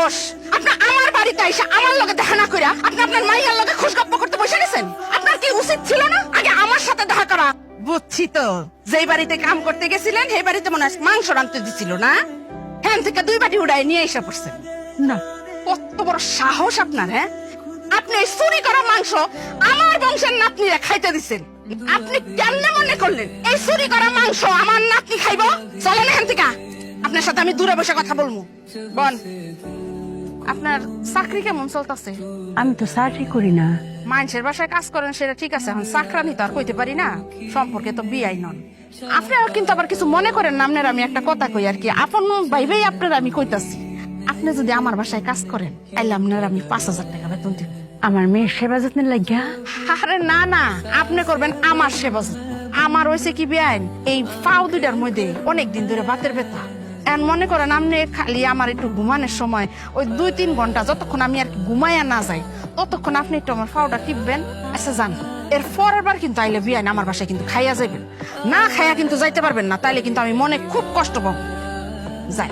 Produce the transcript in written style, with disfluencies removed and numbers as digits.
সাহস? আপনি আমার বাড়িতে এসে আমার লগে দেখা না কইরা আপনি আপনার মাইয়ার লগে খুশগপ্প করতে বসে গেছেন? আপনার কি উচিত ছিল না আগে আমার সাথে দেখা করা? বুঝছি তো, যেই বাড়িতে কাম করতে গেছিলেন সেই বাড়িতে মনে হয় মাংস রাঁধতে দিছিল না? হ্যাঁ থেকে 2 বাটি উড়াই নিয়ে এসে পড়ছেন। না, কত বড় সাহস আপনার! হ্যাঁ, আপনি এই চুরি করা মাংস আমার বংশের নাতনিরা খাইতে দিচ্ছেন। আপনি কেমনে মনে করলেন এই চুরি করা মাংস আমার নাতনি খাইব? চলেন এখান থেকে, আপনার সাথে আমি দূরে বসে কথা বলবো। বল, আপনার চাকরি কেমন চলতেছে? আমি তো চাকরি করি না। মানুষের বাসায় কাজ করেন সেটা ঠিক আছে, এখন চাকরানি তো আর কইতে পারি না, সম্পর্কে তো বিয়াই নন। আপনারা কিন্তু আবার কিছু মনে করেন না, আপনার আমি একটা কথা কই আর কি, আপন ভাইবেই আপনার আমি কইতাছি। আপনি যদি আমার বাসায় কাজ করেন তাইলে আপনার আমি 5,000 টাকা বেতন দিব। আমার মেয়ের সেবা যত্নের লাগিয়া? আরে না না, আপনি করবেন আমার সেবা যত্ন। আমার হইছে কি বেআইন, এই পাও দুইটার মধ্যে অনেকদিন ধরে বাতের ব্যথা। এখন মনে করেন আপনি খালি আমার একটু ঘুমানোর সময় ওই 2-3 ঘন্টা যতক্ষণ আমি আর কি ঘুমাইয়া না যাই ততক্ষণ আপনি একটু আমার পাউডার টিপবেন। আচ্ছা জান, এর পরের বার কিন্তু আইলে বিয়াইন আমার বাসায় কিন্তু খাইয়া যাইবেন, না খাইয়া কিন্তু যাইতে পারবেন না, তাইলে কিন্তু আমি মনে খুব কষ্ট পাবো। যাই।